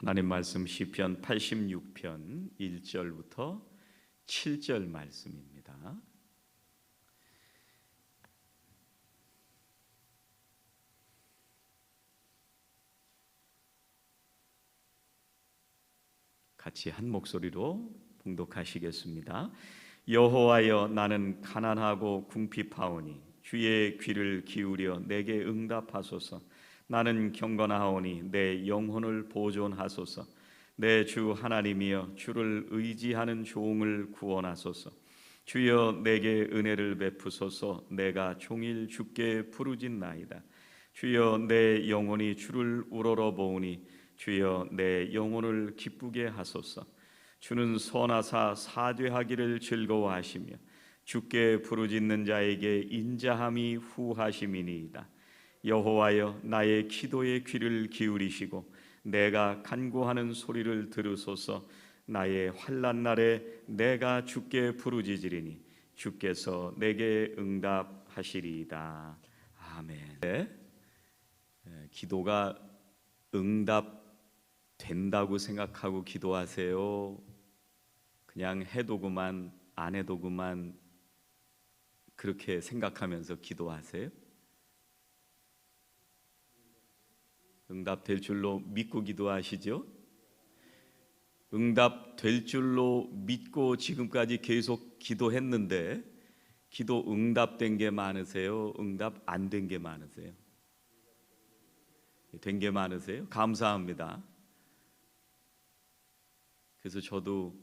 하나님 말씀 시편 86편 1절부터 7절 말씀입니다. 같이 한 목소리로 봉독하시겠습니다. 여호와여, 나는 가난하고 궁핍하오니 주의 귀를 기울여 내게 응답하소서. 나는 경건하오니 내 영혼을 보존하소서. 내 주 하나님이여, 주를 의지하는 종을 구원하소서. 주여, 내게 은혜를 베푸소서. 내가 종일 주께 부르짖나이다. 주여, 내 영혼이 주를 우러러보오니 주여, 내 영혼을 기쁘게 하소서. 주는 선하사 사죄하기를 즐거워하시며 주께 부르짖는 자에게 인자함이 후하심이니이다. 여호와여, 나의 기도에 귀를 기울이시고 내가 간구하는 소리를 들으소서. 나의 환난 날에 내가 주께 부르짖으리니 주께서 내게 응답하시리이다. 아멘. 기도가 응답된다고 생각하고 기도하세요? 그냥 해도 그만 안 해도 그만 그렇게 생각하면서 기도하세요? 응답될 줄로 믿고 기도하시죠? 응답될 줄로 믿고 지금까지 계속 기도했는데 기도 응답된 게 많으세요? 응답 안 된 게 많으세요? 된 게 많으세요? 감사합니다. 그래서 저도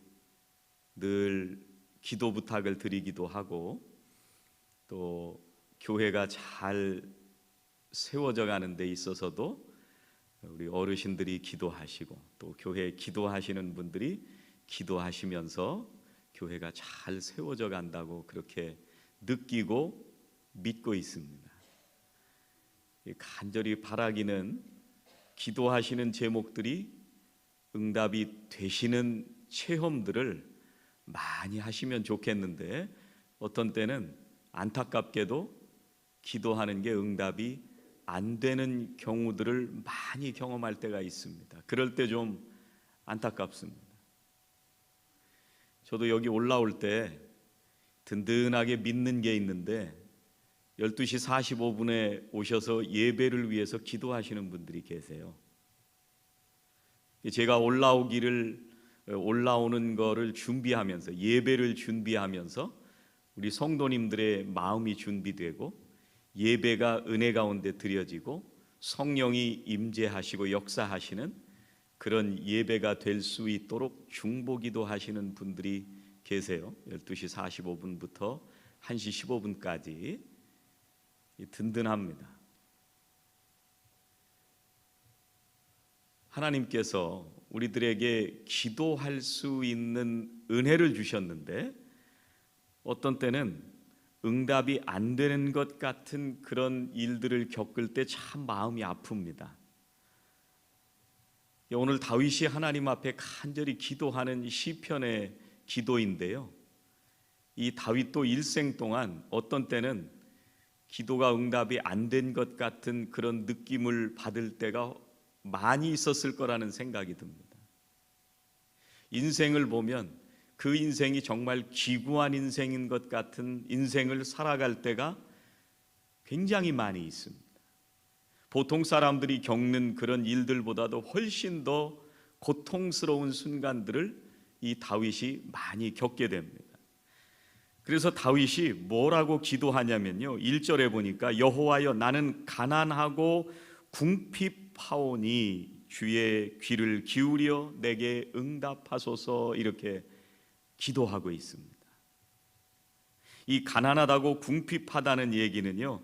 늘 기도 부탁을 드리기도 하고 또 교회가 잘 세워져 가는 데 있어서도 우리 어르신들이 기도하시고 또 교회에 기도하시는 분들이 기도하시면서 교회가 잘 세워져 간다고 그렇게 느끼고 믿고 있습니다. 간절히 바라기는 기도하시는 제목들이 응답이 되시는 체험들을 많이 하시면 좋겠는데 어떤 때는 안타깝게도 기도하는 게 응답이 안 되는 경우들을 많이 경험할 때가 있습니다. 그럴 때 좀 안타깝습니다. 저도 여기 올라올 때 든든하게 믿는 게 있는데 12시 45분에 오셔서 예배를 위해서 기도하시는 분들이 계세요. 제가 올라오는 거를 준비하면서 예배를 준비하면서 우리 성도님들의 마음이 준비되고 예배가 은혜 가운데 드려지고 성령이 임재하시고 역사하시는 그런 예배가 될 수 있도록 중보기도 하시는 분들이 계세요. 12시 45분부터 1시 15분까지 든든합니다. 하나님께서 우리들에게 기도할 수 있는 은혜를 주셨는데 어떤 때는 응답이 안 되는 것 같은 그런 일들을 겪을 때 참 마음이 아픕니다. 오늘 다윗이 하나님 앞에 간절히 기도하는 시편의 기도인데요. 이 다윗도 일생 동안 어떤 때는 기도가 응답이 안 된 것 같은 그런 느낌을 받을 때가 많이 있었을 거라는 생각이 듭니다. 인생을 보면 그 인생이 정말 기구한 인생인 것 같은 인생을 살아갈 때가 굉장히 많이 있습니다. 보통 사람들이 겪는 그런 일들보다도 훨씬 더 고통스러운 순간들을 이 다윗이 많이 겪게 됩니다. 그래서 다윗이 뭐라고 기도하냐면요, 1절에 보니까 여호와여, 나는 가난하고 궁핍하오니 주의 귀를 기울여 내게 응답하소서, 이렇게 기도하고 있습니다. 이 가난하다고 궁핍하다는 얘기는요,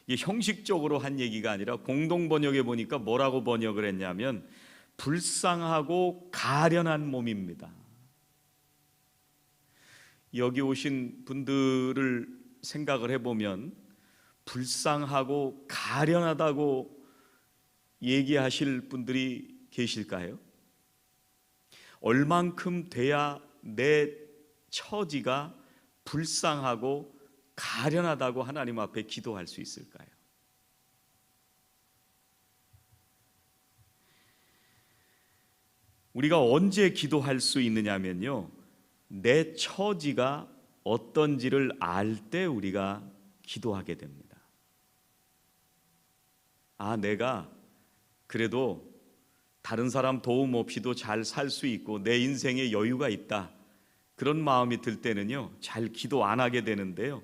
이 형식적으로 한 얘기가 아니라 공동 번역에 보니까 뭐라고 번역을 했냐면 불쌍하고 가련한 몸입니다. 여기 오신 분들을 생각을 해보면 불쌍하고 가련하다고 얘기하실 분들이 계실까요? 얼만큼 돼야 내 처지가 불쌍하고 가련하다고 하나님 앞에 기도할 수 있을까요? 우리가 언제 기도할 수 있느냐면요, 내 처지가 어떤지를 알 때 우리가 기도하게 됩니다. 아, 내가 그래도 다른 사람 도움 없이도 잘 살 수 있고 내 인생에 여유가 있다, 그런 마음이 들 때는요 잘 기도 안 하게 되는데요,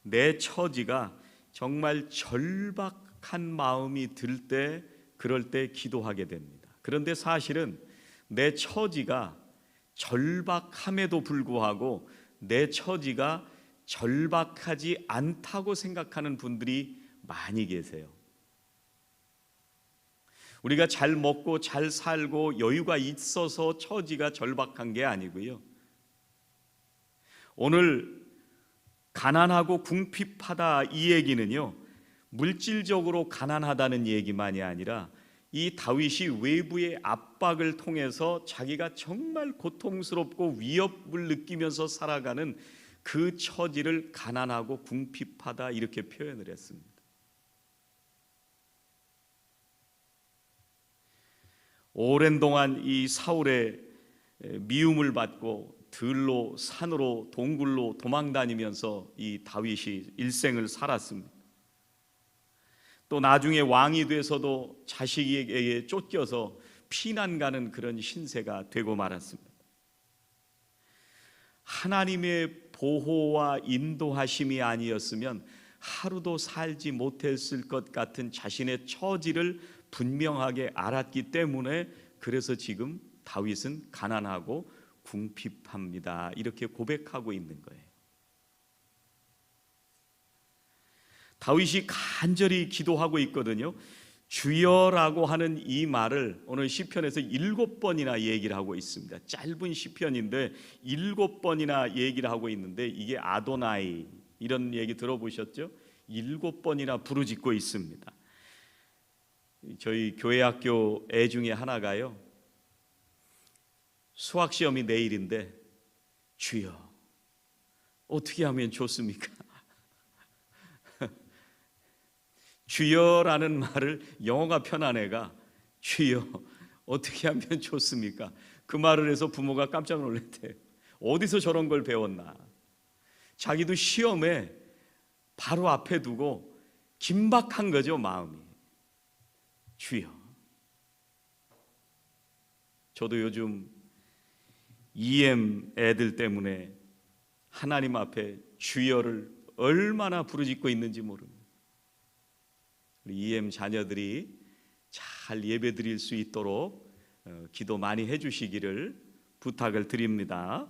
내 처지가 정말 절박한 마음이 들 때, 그럴 때 기도하게 됩니다. 그런데 사실은 내 처지가 절박함에도 불구하고 내 처지가 절박하지 않다고 생각하는 분들이 많이 계세요. 우리가 잘 먹고 잘 살고 여유가 있어서 처지가 절박한 게 아니고요, 오늘 가난하고 궁핍하다 이 얘기는요, 물질적으로 가난하다는 얘기만이 아니라 이 다윗이 외부의 압박을 통해서 자기가 정말 고통스럽고 위협을 느끼면서 살아가는 그 처지를 가난하고 궁핍하다 이렇게 표현을 했습니다. 오랜 동안 이 사울의 미움을 받고 들로 산으로 동굴로 도망다니면서 이 다윗이 일생을 살았습니다. 또 나중에 왕이 돼서도 자식에게 쫓겨서 피난 가는 그런 신세가 되고 말았습니다. 하나님의 보호와 인도하심이 아니었으면 하루도 살지 못했을 것 같은 자신의 처지를 분명하게 알았기 때문에, 그래서 지금 다윗은 가난하고 궁핍합니다 이렇게 고백하고 있는 거예요. 다윗이 간절히 기도하고 있거든요. 주여라고 하는 이 말을 오늘 시편에서 7번이나 얘기를 하고 있습니다. 짧은 시편인데 7번이나 얘기를 하고 있는데, 이게 아도나이 이런 얘기 들어보셨죠? 7번이나 부르짖고 있습니다. 저희 교회 학교 애 중에 하나가요, 수학 시험이 내일인데 주여 어떻게 하면 좋습니까? 주여라는 말을, 영어가 편한 애가 주여 어떻게 하면 좋습니까? 그 말을 해서 부모가 깜짝 놀랐대요. 어디서 저런 걸 배웠나. 자기도 시험에 바로 앞에 두고 긴박한 거죠, 마음이. 주여. 저도 요즘 EM 애들 때문에 하나님 앞에 주여를 얼마나 부르짖고 있는지 모릅니다. 우리 EM 자녀들이 잘 예배 드릴 수 있도록 기도 많이 해주시기를 부탁을 드립니다.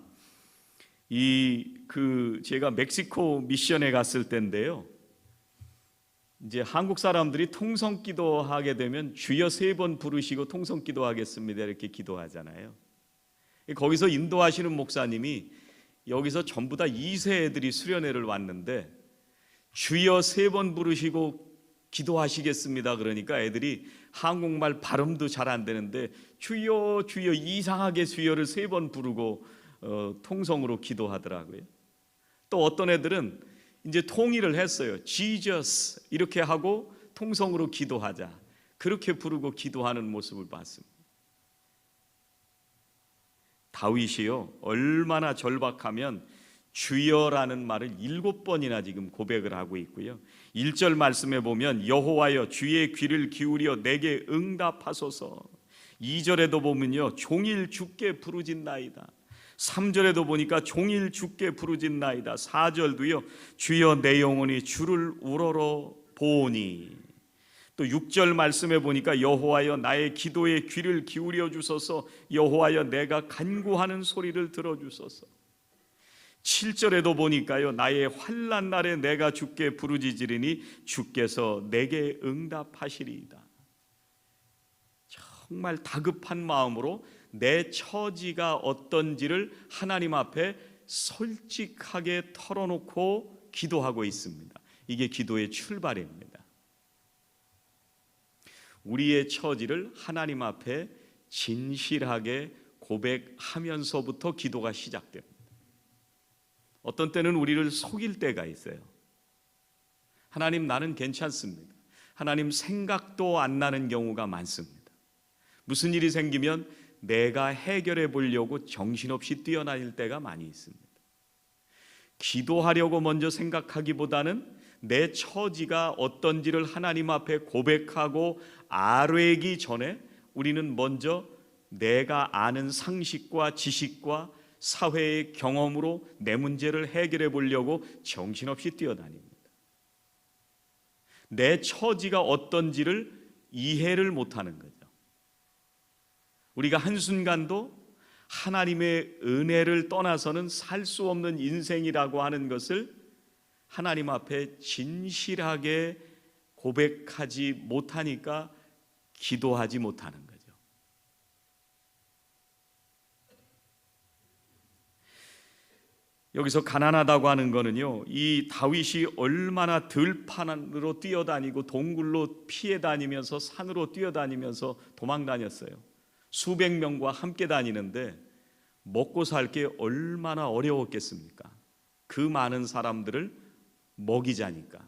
제가 멕시코 미션에 갔을 때인데요, 이제 한국 사람들이 통성기도 하게 되면 주여 3번 부르시고 통성기도 하겠습니다 이렇게 기도하잖아요. 거기서 인도하시는 목사님이 여기서 전부 다 2세 애들이 수련회를 왔는데 주여 3번 부르시고 기도하시겠습니다 그러니까 애들이 한국말 발음도 잘 안 되는데 주여 주여 이상하게 주여를 3번 부르고 통성으로 기도하더라고요. 또 어떤 애들은 이제 통일을 했어요. Jesus 이렇게 하고 통성으로 기도하자, 그렇게 부르고 기도하는 모습을 봤습니다. 다윗이요, 얼마나 절박하면 주여라는 말을 7번이나 지금 고백을 하고 있고요. 1절 말씀에 보면 여호와여 주의 귀를 기울여 내게 응답하소서. 2절에도 보면요 종일 주께 부르짖나이다. 3절에도 보니까 종일 주께 부르짖나이다. 4절도요 주여 내 영혼이 주를 우러러 보오니. 또 6절 말씀에 보니까 여호와여 나의 기도에 귀를 기울여 주소서. 여호와여 내가 간구하는 소리를 들어주소서. 7절에도 보니까요 나의 환난 날에 내가 주께 부르짖으리니 주께서 내게 응답하시리이다. 정말 다급한 마음으로 내 처지가 어떤지를 하나님 앞에 솔직하게 털어놓고 기도하고 있습니다. 이게 기도의 출발입니다. 우리의 처지를 하나님 앞에 진실하게 고백하면서부터 기도가 시작됩니다. 어떤 때는 우리를 속일 때가 있어요. 하나님 나는 괜찮습니다. 하나님 생각도 안 나는 경우가 많습니다. 무슨 일이 생기면 내가 해결해 보려고 정신없이 뛰어다닐 때가 많이 있습니다. 기도하려고 먼저 생각하기보다는 내 처지가 어떤지를 하나님 앞에 고백하고 아뢰기 전에 우리는 먼저 내가 아는 상식과 지식과 사회의 경험으로 내 문제를 해결해 보려고 정신없이 뛰어다닙니다. 내 처지가 어떤지를 이해를 못하는 거죠. 우리가 한순간도 하나님의 은혜를 떠나서는 살 수 없는 인생이라고 하는 것을 하나님 앞에 진실하게 고백하지 못하니까 기도하지 못하는 거죠. 여기서 가난하다고 하는 거는요, 이 다윗이 얼마나 들판으로 뛰어다니고 동굴로 피해 다니면서 산으로 뛰어다니면서 도망 다녔어요. 수백 명과 함께 다니는데 먹고 살 게 얼마나 어려웠겠습니까? 그 많은 사람들을 먹이자니까.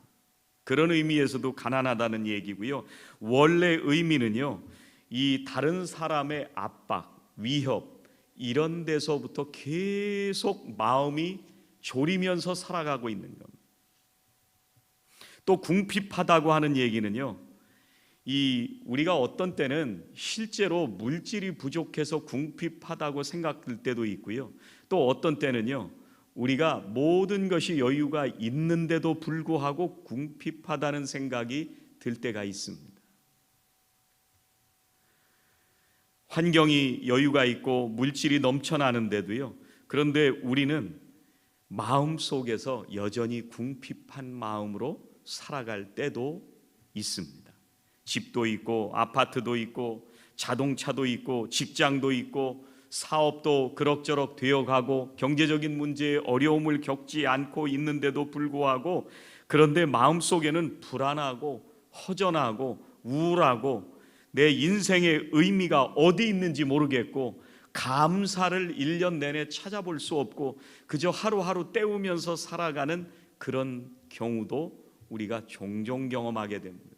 그런 의미에서도 가난하다는 얘기고요. 원래 의미는요, 이 다른 사람의 압박, 위협 이런 데서부터 계속 마음이 졸이면서 살아가고 있는 겁니다. 또 궁핍하다고 하는 얘기는요, 우리가 어떤 때는 실제로 물질이 부족해서 궁핍하다고 생각될 때도 있고요. 또 어떤 때는요, 우리가 모든 것이 여유가 있는데도 불구하고 궁핍하다는 생각이 들 때가 있습니다. 환경이 여유가 있고 물질이 넘쳐나는데도요, 그런데 우리는 마음속에서 여전히 궁핍한 마음으로 살아갈 때도 있습니다. 집도 있고 아파트도 있고 자동차도 있고 직장도 있고 사업도 그럭저럭 되어가고 경제적인 문제에 어려움을 겪지 않고 있는데도 불구하고, 그런데 마음속에는 불안하고 허전하고 우울하고 내 인생의 의미가 어디 있는지 모르겠고 감사를 1년 내내 찾아볼 수 없고 그저 하루하루 때우면서 살아가는 그런 경우도 우리가 종종 경험하게 됩니다.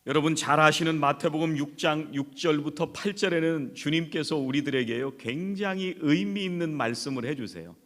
여러분 잘 아시는 마태복음 6장 6절부터 8절에는 주님께서 우리들에게요 굉장히 의미 있는 말씀을 해주세요.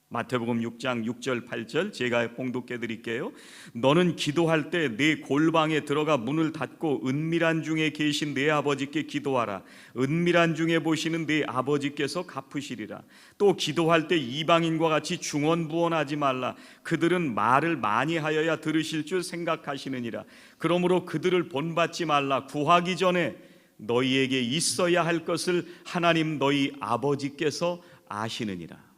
마태복음 6장 6절 8절 제가 봉독해 드릴게요. 너는 기도할 때 네 골방에 들어가 문을 닫고 은밀한 중에 계신 네 아버지께 기도하라. 은밀한 중에 보시는 네 아버지께서 갚으시리라. 또 기도할 때 이방인과 같이 중언부언하지 말라. 그들은 말을 많이 하여야 들으실 줄 생각하시느니라. 그러므로 그들을 본받지 말라. 구하기 전에 너희에게 있어야 할 것을 하나님 너희 아버지께서 아시느니라.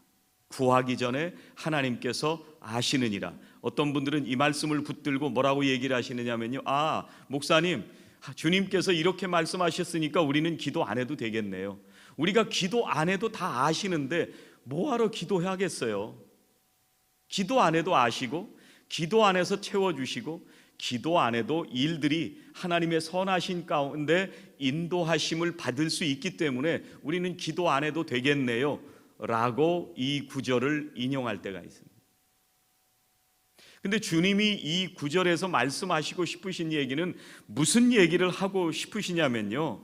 구하기 전에 하나님께서 아시느니라. 어떤 분들은 이 말씀을 붙들고 뭐라고 얘기를 하시느냐면요, 목사님, 주님께서 이렇게 말씀하셨으니까 우리는 기도 안 해도 되겠네요. 우리가 기도 안 해도 다 아시는데 뭐하러 기도해야겠어요? 기도 안 해도 아시고 기도 안에서 채워주시고 기도 안 해도 일들이 하나님의 선하신 가운데 인도하심을 받을 수 있기 때문에 우리는 기도 안 해도 되겠네요 라고 이 구절을 인용할 때가 있습니다. 근데 주님이 이 구절에서 말씀하시고 싶으신 얘기는 무슨 얘기를 하고 싶으시냐면요,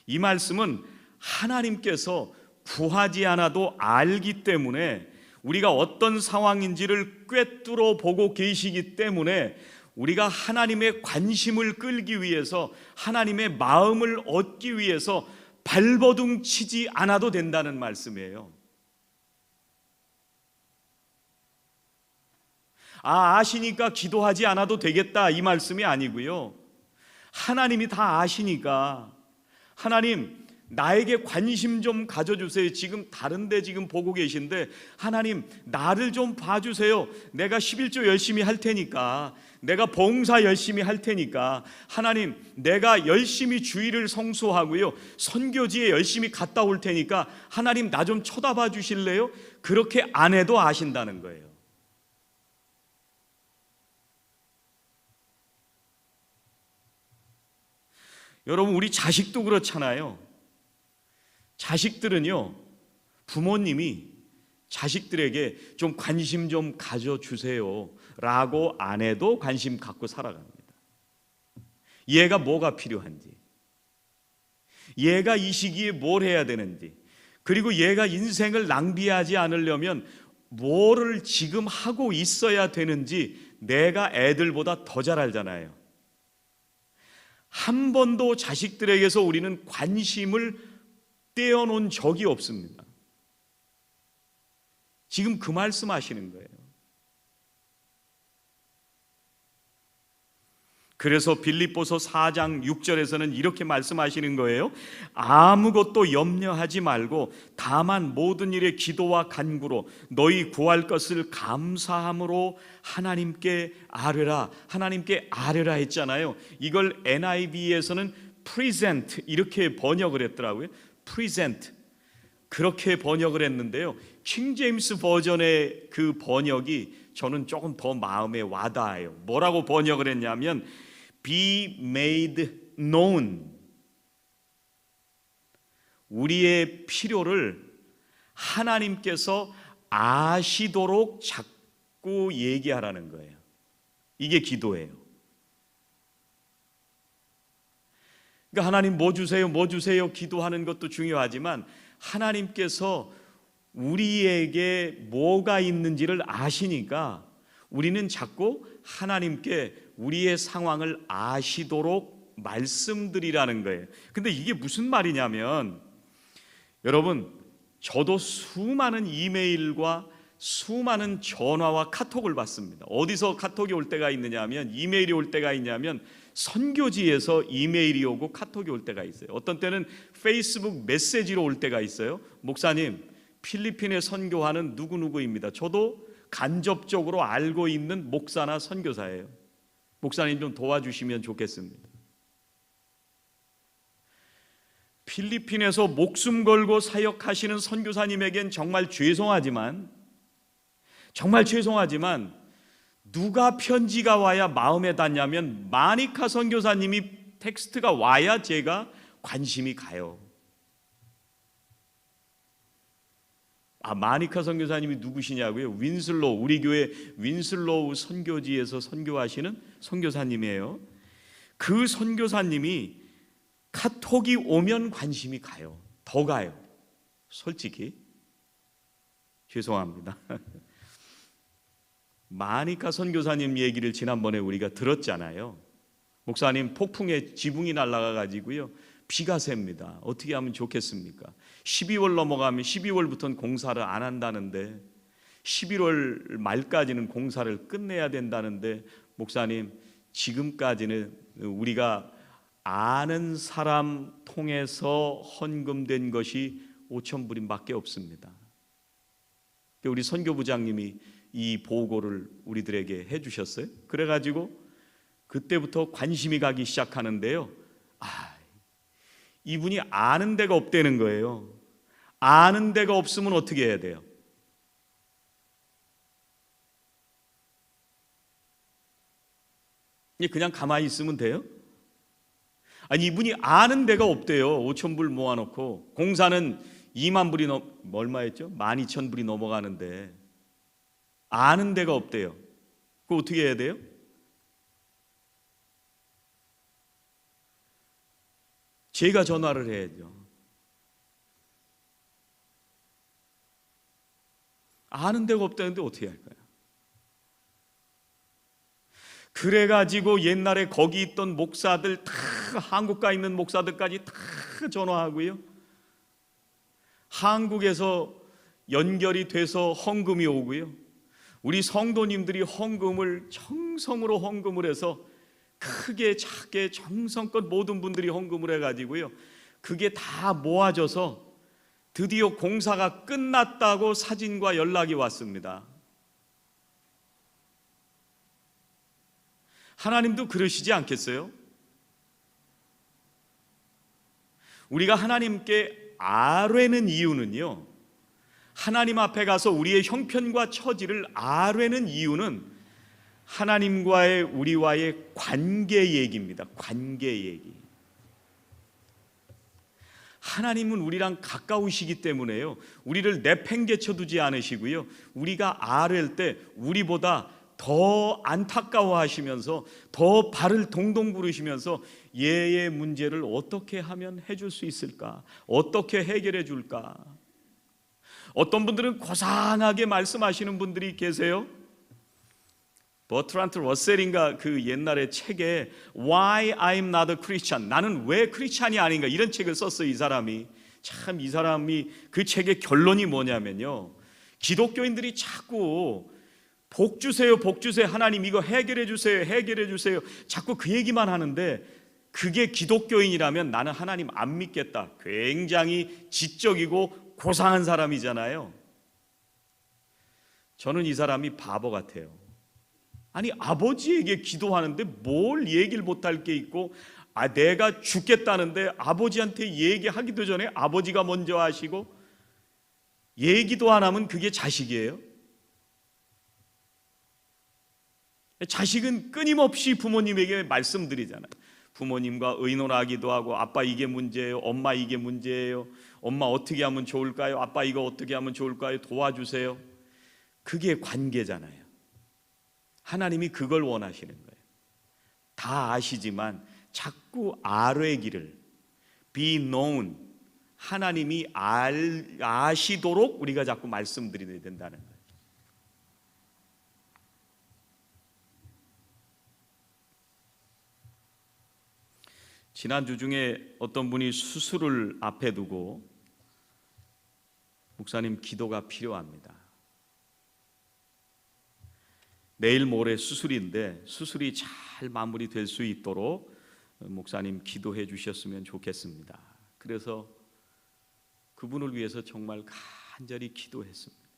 이 말씀은 하나님께서 구하지 않아도 알기 때문에 우리가 어떤 상황인지를 꿰뚫어 보고 계시기 때문에 우리가 하나님의 관심을 끌기 위해서 하나님의 마음을 얻기 위해서 발버둥 치지 않아도 된다는 말씀이에요. 아시니까 기도하지 않아도 되겠다 이 말씀이 아니고요, 하나님이 다 아시니까 하나님 나에게 관심 좀 가져주세요. 지금 다른데 지금 보고 계신데 하나님 나를 좀 봐주세요. 내가 11조 열심히 할 테니까, 내가 봉사 열심히 할 테니까, 하나님 내가 열심히 주일을 성수하고요 선교지에 열심히 갔다 올 테니까 하나님 나 좀 쳐다봐 주실래요? 그렇게 안 해도 아신다는 거예요. 여러분 우리 자식도 그렇잖아요. 자식들은요 부모님이 자식들에게 좀 관심 좀 가져주세요 라고 안 해도 관심 갖고 살아갑니다. 얘가 뭐가 필요한지, 얘가 이 시기에 뭘 해야 되는지, 그리고 얘가 인생을 낭비하지 않으려면 뭐를 지금 하고 있어야 되는지 내가 애들보다 더 잘 알잖아요. 한 번도 자식들에게서 우리는 관심을 떼어놓은 적이 없습니다. 지금 그 말씀 하시는 거예요. 그래서 빌립보서 4장 6절에서는 이렇게 말씀하시는 거예요. 아무것도 염려하지 말고 다만 모든 일에 기도와 간구로 너희 구할 것을 감사함으로 하나님께 아뢰라. 하나님께 아뢰라 했잖아요. 이걸 NIV에서는 present 이렇게 번역을 했더라고요. present 그렇게 번역을 했는데요. 킹 제임스 버전의 그 번역이 저는 조금 더 마음에 와닿아요. 뭐라고 번역을 했냐면 be made known. 우리의 필요를 하나님께서 아시도록 자꾸 얘기하라는 거예요. 이게 기도예요. 그러니까 하나님 뭐 주세요, 뭐 주세요 기도하는 것도 중요하지만 하나님께서 우리에게 뭐가 있는지를 아시니까 우리는 자꾸 하나님께 우리의 상황을 아시도록 말씀드리라는 거예요. 근데 이게 무슨 말이냐면, 여러분, 저도 수많은 이메일과 수많은 전화와 카톡을 받습니다. 어디서 카톡이 올 때가 있느냐 하면, 이메일이 올 때가 있냐면 선교지에서 이메일이 오고 카톡이 올 때가 있어요. 어떤 때는 페이스북 메시지로 올 때가 있어요. 목사님, 필리핀에 선교하는 누구누구입니다. 저도 간접적으로 알고 있는 목사나 선교사예요. 목사님 좀 도와주시면 좋겠습니다. 필리핀에서 목숨 걸고 사역하시는 선교사님에겐 정말 죄송하지만 누가 편지가 와야 마음에 닿냐면 마니카 선교사님이 텍스트가 와야 제가 관심이 가요. 마니카 선교사님이 누구시냐고요? 윈슬로우, 우리 교회 윈슬로우 선교지에서 선교하시는 선교사님이에요. 그 선교사님이 카톡이 오면 관심이 가요. 더 가요. 솔직히 죄송합니다. 마니카 선교사님 얘기를 지난번에 우리가 들었잖아요. 목사님, 폭풍에 지붕이 날아가 가지고요 비가 셉니다. 어떻게 하면 좋겠습니까? 12월 넘어가면 12월부터는 공사를 안 한다는데 11월 말까지는 공사를 끝내야 된다는데, 목사님, 지금까지는 우리가 아는 사람 통해서 헌금된 것이 5,000불인밖에 없습니다. 우리 선교부장님이 이 보고를 우리들에게 해주셨어요. 그래가지고 그때부터 관심이 가기 시작하는데요. 이분이 아는 데가 없다는 거예요. 아는 데가 없으면 어떻게 해야 돼요? 그냥 가만히 있으면 돼요? 아니, 이분이 아는 데가 없대요. 5,000불 모아놓고 공사는 2만 불이 얼마였죠? 12,000불이 넘어가는데 아는 데가 없대요. 그거 어떻게 해야 돼요? 제가 전화를 해야죠. 아는 데가 없다는데 어떻게 할까요? 그래가지고 옛날에 거기 있던 목사들 다, 한국 가 있는 목사들까지 다 전화하고요, 한국에서 연결이 돼서 헌금이 오고요, 우리 성도님들이 헌금을 정성으로 헌금을 해서 크게 작게 정성껏 모든 분들이 헌금을 해가지고요, 그게 다 모아져서 드디어 공사가 끝났다고 사진과 연락이 왔습니다. 하나님도 그러시지 않겠어요? 우리가 하나님께 아뢰는 이유는요, 하나님 앞에 가서 우리의 형편과 처지를 아뢰는 이유는 하나님과의 우리와의 관계 얘기입니다. 관계 얘기. 하나님은 우리랑 가까우시기 때문에요, 우리를 내팽개쳐 두지 않으시고요, 우리가 아뢰일 때 우리보다 더 안타까워하시면서 더 발을 동동 구르시면서 얘의 문제를 어떻게 하면 해줄 수 있을까? 어떻게 해결해 줄까? 어떤 분들은 고상하게 말씀하시는 분들이 계세요. 버트란트 러셀인가 그 옛날에 책에 Why I'm Not a Christian, 나는 왜 크리스찬이 아닌가, 이런 책을 썼어요. 이 사람이 참, 이 사람이 그 책의 결론이 뭐냐면요, 기독교인들이 자꾸 복 주세요, 복 주세요, 하나님 이거 해결해 주세요, 해결해 주세요, 자꾸 그 얘기만 하는데 그게 기독교인이라면 나는 하나님 안 믿겠다, 굉장히 지적이고 고상한 사람이잖아요. 저는 이 사람이 바보 같아요. 아니, 아버지에게 기도하는데 뭘 얘기를 못할 게 있고, 내가 죽겠다는데 아버지한테 얘기하기도 전에 아버지가 먼저 하시고, 얘기도 안 하면 그게 자식이에요? 자식은 끊임없이 부모님에게 말씀드리잖아요. 부모님과 의논하기도 하고, 아빠 이게 문제예요, 엄마 이게 문제예요, 엄마 어떻게 하면 좋을까요, 아빠 이거 어떻게 하면 좋을까요, 도와주세요. 그게 관계잖아요. 하나님이 그걸 원하시는 거예요. 다 아시지만 자꾸 아뢰기를, be known, 하나님이 아시도록 우리가 자꾸 말씀드려야 된다는 거예요. 지난주 중에 어떤 분이 수술을 앞에 두고, 목사님 기도가 필요합니다, 내일 모레 수술인데 수술이 잘 마무리될 수 있도록 목사님 기도해 주셨으면 좋겠습니다. 그래서 그분을 위해서 정말 간절히 기도했습니다.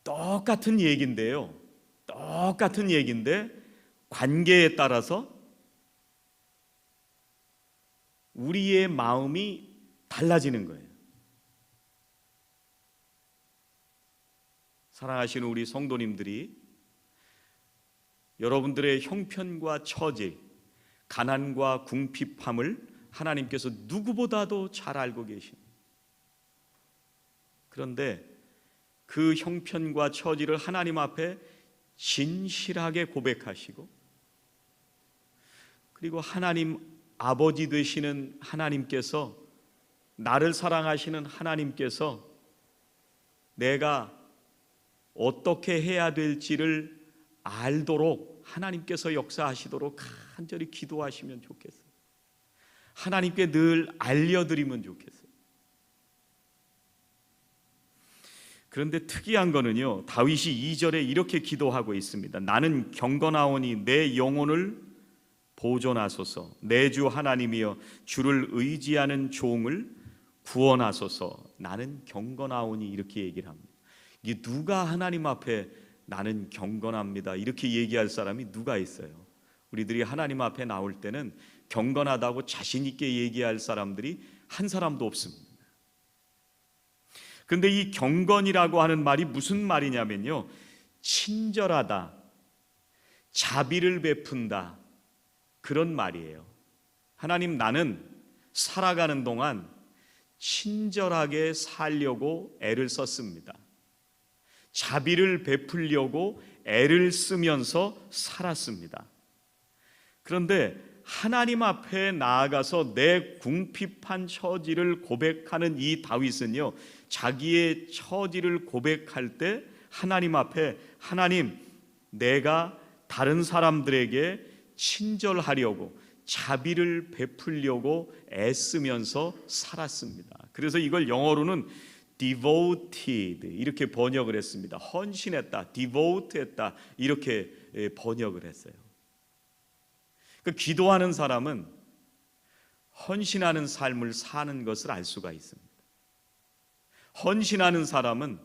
똑같은 얘기인데요, 똑같은 얘기인데 관계에 따라서 우리의 마음이 달라지는 거예요. 사랑하시는 우리 성도님들이 여러분들의 형편과 처지, 가난과 궁핍함을 하나님께서 누구보다도 잘 알고 계십니다. 그런데 그 형편과 처지를 하나님 앞에 진실하게 고백하시고, 그리고 하나님 아버지 되시는 하나님께서, 나를 사랑하시는 하나님께서 내가 어떻게 해야 될지를 알도록 하나님께서 역사하시도록 간절히 기도하시면 좋겠어요. 하나님께 늘 알려드리면 좋겠어요. 그런데 특이한 거는요, 다윗이 2절에 이렇게 기도하고 있습니다. 나는 경건하오니 내 영혼을 보존하소서, 내 주 하나님이여 주를 의지하는 종을 구원하소서. 나는 경건하오니, 이렇게 얘기를 합니다. 이게 누가 하나님 앞에 나는 경건합니다 이렇게 얘기할 사람이 누가 있어요? 우리들이 하나님 앞에 나올 때는 경건하다고 자신 있게 얘기할 사람들이 한 사람도 없습니다. 그런데 이 경건이라고 하는 말이 무슨 말이냐면요, 친절하다, 자비를 베푼다, 그런 말이에요. 하나님, 나는 살아가는 동안 친절하게 살려고 애를 썼습니다. 자비를 베풀려고 애를 쓰면서 살았습니다. 그런데 하나님 앞에 나아가서 내 궁핍한 처지를 고백하는 이 다윗은요, 자기의 처지를 고백할 때 하나님 앞에, 하나님, 내가 다른 사람들에게 친절하려고, 자비를 베풀려고 애쓰면서 살았습니다. 그래서 이걸 영어로는 devoted 이렇게 번역을 했습니다. 헌신했다, devote했다, 이렇게 번역을 했어요. 그 기도하는 사람은 헌신하는 삶을 사는 것을 알 수가 있습니다. 헌신하는 사람은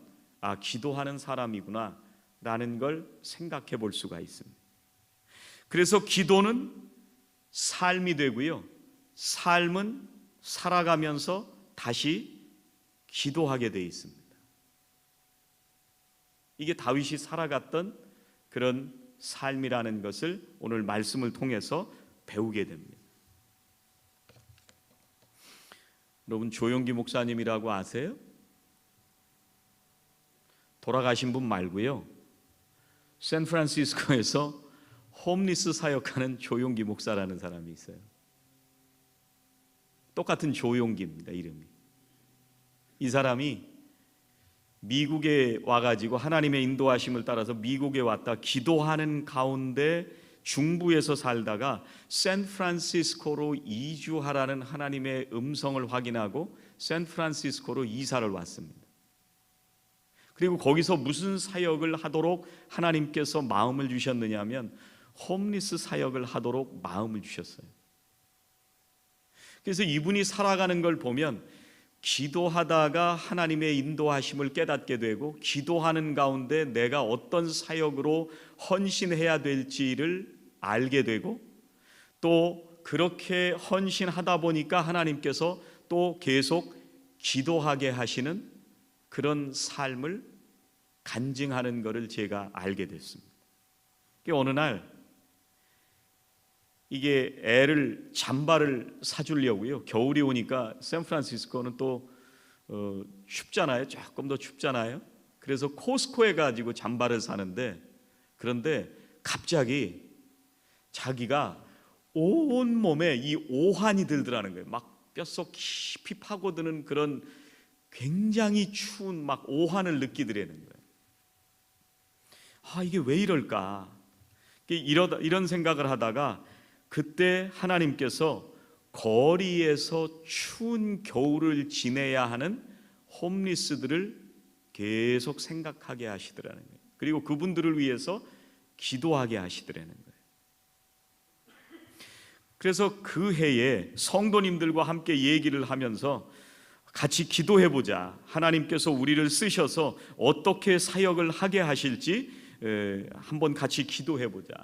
기도하는 사람이구나 라는 걸 생각해 볼 수가 있습니다. 그래서 기도는 삶이 되고요, 삶은 살아가면서 다시 기도하게 되어 있습니다. 이게 다윗이 살아갔던 그런 삶이라는 것을 오늘 말씀을 통해서 배우게 됩니다. 여러분, 조용기 목사님이라고 아세요? 돌아가신 분 말고요, 샌프란시스코에서 홈리스 사역하는 조용기 목사라는 사람이 있어요. 똑같은 조용기입니다, 이름이. 이 사람이 미국에 와가지고 하나님의 인도하심을 따라서 미국에 왔다 기도하는 가운데 중부에서 살다가 샌프란시스코로 이주하라는 하나님의 음성을 확인하고 샌프란시스코로 이사를 왔습니다. 그리고 거기서 무슨 사역을 하도록 하나님께서 마음을 주셨느냐 하면 홈리스 사역을 하도록 마음을 주셨어요. 그래서 이분이 살아가는 걸 보면 기도하다가 하나님의 인도하심을 깨닫게 되고 기도하는 가운데 내가 어떤 사역으로 헌신해야 될지를 알게 되고 또 그렇게 헌신하다 보니까 하나님께서 또 계속 기도하게 하시는 그런 삶을 간증하는 것을 제가 알게 됐습니다. 어느 날 이게 애를 잠바를 사주려고요. 겨울이 오니까 샌프란시스코는 또 춥잖아요. 조금 더 춥잖아요. 그래서 코스코에 가지고 잠바를 사는데 그런데 갑자기 자기가 온 몸에 이 오한이 들더라는 거예요. 막 뼛속 깊이 파고드는 그런 굉장히 추운 막 오한을 느끼더라는 거예요. 아, 이게 왜 이럴까? 이런 생각을 하다가 그때 하나님께서 거리에서 추운 겨울을 지내야 하는 홈리스들을 계속 생각하게 하시더라는 거예요. 그리고 그분들을 위해서 기도하게 하시더라는 거예요. 그래서 그 해에 성도님들과 함께 얘기를 하면서 같이 기도해보자. 하나님께서 우리를 쓰셔서 어떻게 사역을 하게 하실지 한번 같이 기도해보자.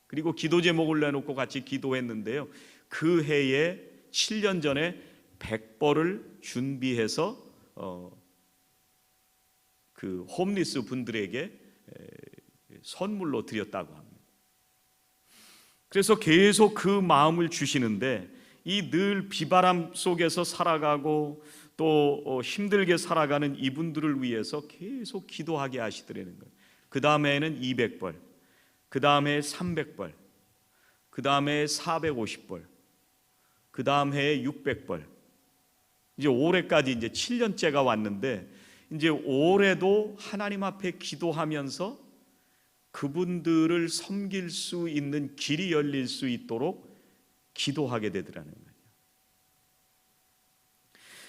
그리고 기도 제목을 내놓고 같이 기도했는데요. 그 해에 7년 전에 100벌을 준비해서 그 홈리스 분들에게 선물로 드렸다고 합니다. 그래서 계속 그 마음을 주시는데 이 늘 비바람 속에서 살아가고 또 힘들게 살아가는 이분들을 위해서 계속 기도하게 하시더라는 거예요. 그 다음에는 200벌, 그 다음에 300벌, 그 다음에 450벌, 그 다음 해에 600벌. 이제 올해까지 이제 7년째가 왔는데 이제 올해도 하나님 앞에 기도하면서 그분들을 섬길 수 있는 길이 열릴 수 있도록 기도하게 되더라는 거예요.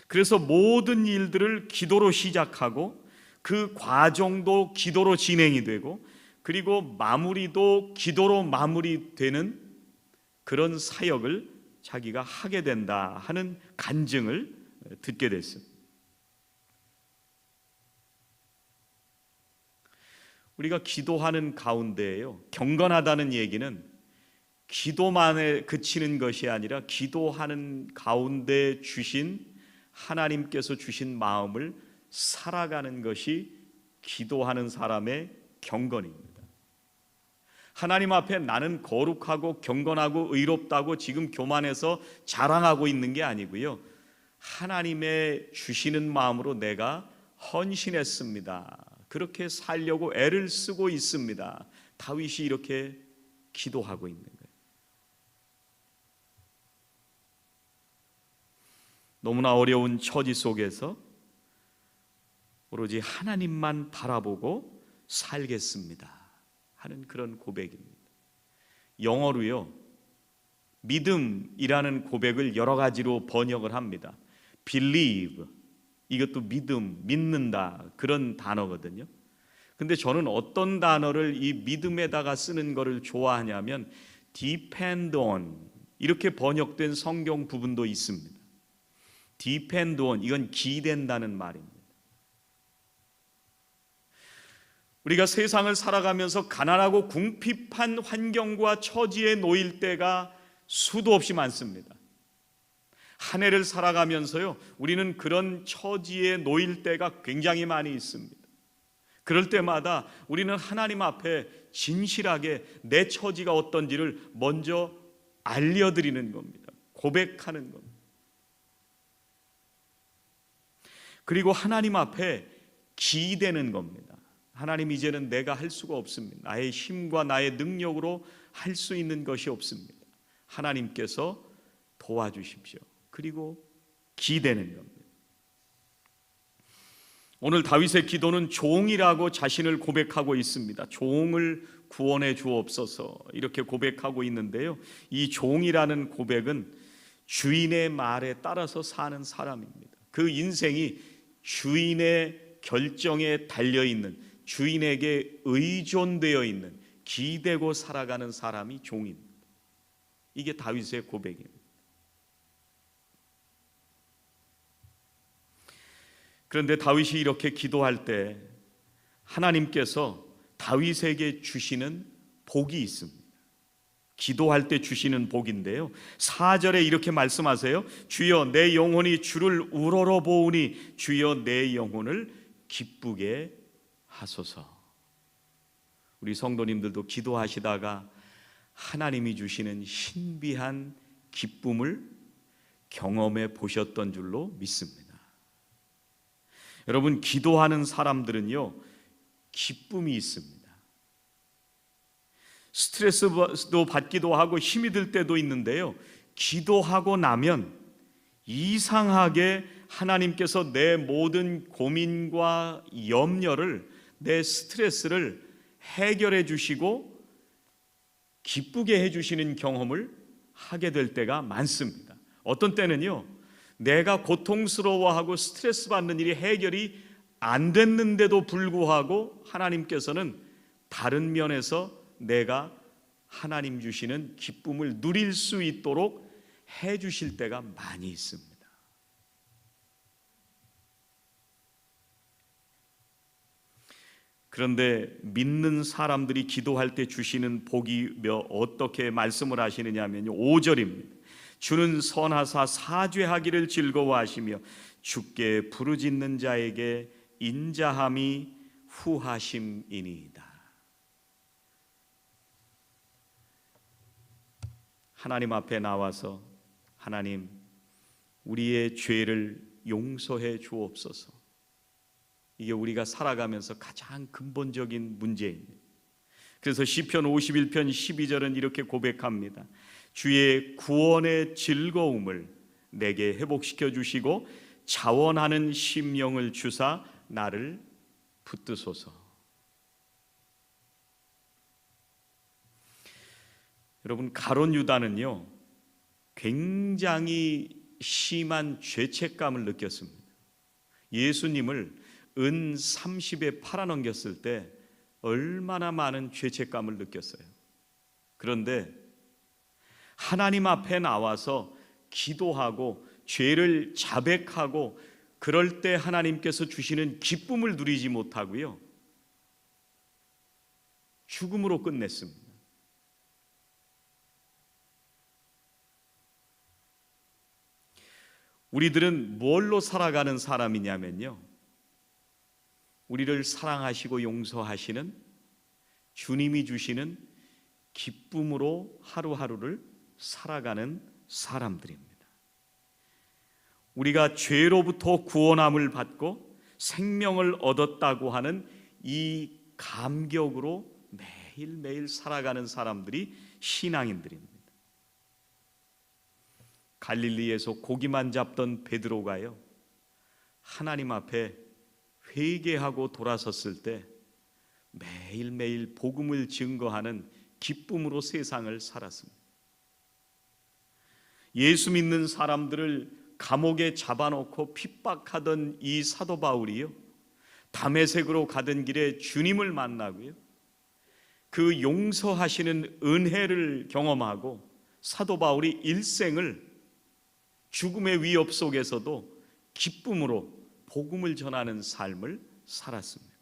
그래서 모든 일들을 기도로 시작하고 그 과정도 기도로 진행이 되고 그리고 마무리도 기도로 마무리되는 그런 사역을 자기가 하게 된다 하는 간증을 듣게 됐습니다. 우리가 기도하는 가운데에요, 경건하다는 얘기는 기도만에 그치는 것이 아니라 기도하는 가운데 주신 하나님께서 주신 마음을 살아가는 것이 기도하는 사람의 경건입니다. 하나님 앞에 나는 거룩하고 경건하고 의롭다고 지금 교만해서 자랑하고 있는 게 아니고요, 하나님의 주시는 마음으로 내가 헌신했습니다. 그렇게 살려고 애를 쓰고 있습니다. 다윗이 이렇게 기도하고 있는 거예요. 너무나 어려운 처지 속에서 오로지 하나님만 바라보고 살겠습니다 하는 그런 고백입니다. 영어로요, 믿음이라는 고백을 여러 가지로 번역을 합니다. believe, 이것도 믿음, 믿는다 그런 단어거든요. 근데 저는 어떤 단어를 이 믿음에다가 쓰는 거를 좋아하냐면 depend on, 이렇게 번역된 성경 부분도 있습니다. depend on, 이건 기댄다는 말입니다. 우리가 세상을 살아가면서 가난하고 궁핍한 환경과 처지에 놓일 때가 수도 없이 많습니다. 한 해를 살아가면서요, 우리는 그런 처지에 놓일 때가 굉장히 많이 있습니다. 그럴 때마다 우리는 하나님 앞에 진실하게 내 처지가 어떤지를 먼저 알려드리는 겁니다. 고백하는 겁니다. 그리고 하나님 앞에 기대는 겁니다. 하나님, 이제는 내가 할 수가 없습니다. 나의 힘과 나의 능력으로 할 수 있는 것이 없습니다. 하나님께서 도와주십시오. 그리고 기대는 겁니다. 오늘 다윗의 기도는 종이라고 자신을 고백하고 있습니다. 종을 구원해 주옵소서 이렇게 고백하고 있는데요, 이 종이라는 고백은 주인의 말에 따라서 사는 사람입니다. 그 인생이 주인의 결정에 달려있는, 주인에게 의존되어 있는, 기대고 살아가는 사람이 종입니다. 이게 다윗의 고백입니다. 그런데 다윗이 이렇게 기도할 때 하나님께서 다윗에게 주시는 복이 있습니다. 기도할 때 주시는 복인데요, 4절에 이렇게 말씀하세요. 주여 내 영혼이 주를 우러러보우니 주여 내 영혼을 기쁘게 하소서. 우리 성도님들도 기도하시다가 하나님이 주시는 신비한 기쁨을 경험해 보셨던 줄로 믿습니다. 여러분, 기도하는 사람들은요, 기쁨이 있습니다. 스트레스도 받기도 하고 힘이 들 때도 있는데요, 기도하고 나면 이상하게 하나님께서 내 모든 고민과 염려를, 내 스트레스를 해결해 주시고 기쁘게 해 주시는 경험을 하게 될 때가 많습니다. 어떤 때는요, 내가 고통스러워하고 스트레스 받는 일이 해결이 안 됐는데도 불구하고 하나님께서는 다른 면에서 내가 하나님 주시는 기쁨을 누릴 수 있도록 해 주실 때가 많이 있습니다. 그런데 믿는 사람들이 기도할 때 주시는 복이 어떻게 말씀을 하시느냐 하면요, 5절입니다. 주는 선하사 사죄하기를 즐거워하시며 주께 부르짖는 자에게 인자함이 후하심이니이다. 하나님 앞에 나와서 하나님, 우리의 죄를 용서해 주옵소서. 이게 우리가 살아가면서 가장 근본적인 문제입니다. 그래서 시편 51편 12절은 이렇게 고백합니다. 주의 구원의 즐거움을 내게 회복시켜 주시고 자원하는 심령을 주사 나를 붙드소서. 여러분, 가룟 유다는요, 굉장히 심한 죄책감을 느꼈습니다. 예수님을 은 30에 팔아넘겼을 때 얼마나 많은 죄책감을 느꼈어요. 그런데 하나님 앞에 나와서 기도하고 죄를 자백하고 그럴 때 하나님께서 주시는 기쁨을 누리지 못하고요, 죽음으로 끝냈습니다. 우리들은 뭘로 살아가는 사람이냐면요, 우리를 사랑하시고 용서하시는 주님이 주시는 기쁨으로 하루하루를 살아가는 사람들입니다. 우리가 죄로부터 구원함을 받고 생명을 얻었다고 하는 이 감격으로 매일매일 살아가는 사람들이 신앙인들입니다. 갈릴리에서 고기만 잡던 베드로가요, 하나님 앞에 회개하고 돌아섰을 때 매일매일 복음을 증거하는 기쁨으로 세상을 살았습니다. 예수 믿는 사람들을 감옥에 잡아놓고 핍박하던 이 사도 바울이요, 다메섹으로 가던 길에 주님을 만나고요, 그 용서하시는 은혜를 경험하고 사도 바울이 일생을 죽음의 위협 속에서도 기쁨으로 복음을 전하는 삶을 살았습니다.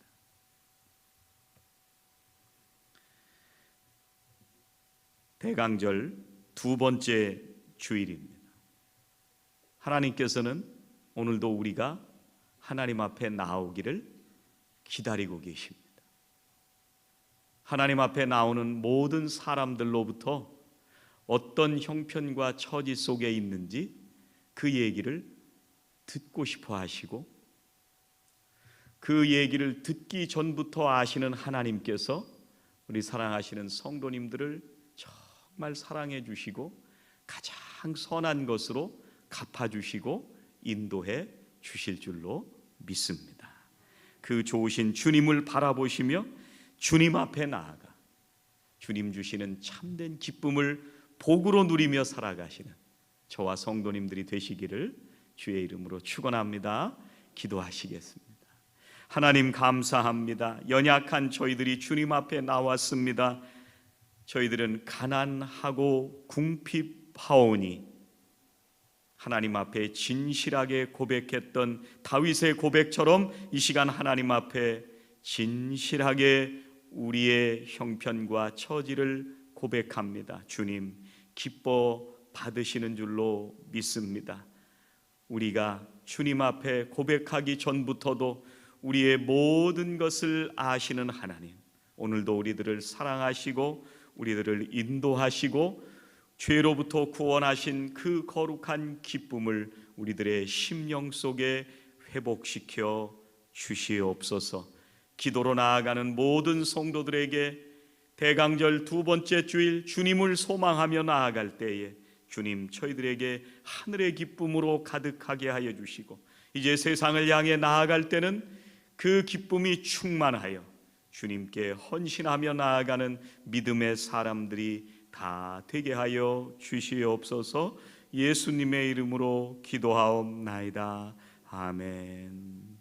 대강절 두 번째 주일입니다. 하나님께서는 오늘도 우리가 하나님 앞에 나오기를 기다리고 계십니다. 하나님 앞에 나오는 모든 사람들로부터 어떤 형편과 처지 속에 있는지 그 얘기를 듣고 싶어 하시고, 그 얘기를 듣기 전부터 아시는 하나님께서 우리 사랑하시는 성도님들을 정말 사랑해 주시고 가장 선한 것으로 갚아주시고 인도해 주실 줄로 믿습니다. 그 좋으신 주님을 바라보시며 주님 앞에 나아가 주님 주시는 참된 기쁨을 복으로 누리며 살아가시는 저와 성도님들이 되시기를 주의 이름으로 축원합니다. 기도하시겠습니다. 하나님 감사합니다. 연약한 저희들이 주님 앞에 나왔습니다. 저희들은 가난하고 궁핍하오니 하나님 앞에 진실하게 고백했던 다윗의 고백처럼 이 시간 하나님 앞에 진실하게 우리의 형편과 처지를 고백합니다. 주님 기뻐 받으시는 줄로 믿습니다. 우리가 주님 앞에 고백하기 전부터도 우리의 모든 것을 아시는 하나님, 오늘도 우리들을 사랑하시고 우리들을 인도하시고 죄로부터 구원하신 그 거룩한 기쁨을 우리들의 심령 속에 회복시켜 주시옵소서. 기도로 나아가는 모든 성도들에게 대강절 두 번째 주일 주님을 소망하며 나아갈 때에 주님 저희들에게 하늘의 기쁨으로 가득하게 하여 주시고 이제 세상을 향해 나아갈 때는 그 기쁨이 충만하여 주님께 헌신하며 나아가는 믿음의 사람들이 다 되게 하여 주시옵소서. 예수님의 이름으로 기도하옵나이다. 아멘.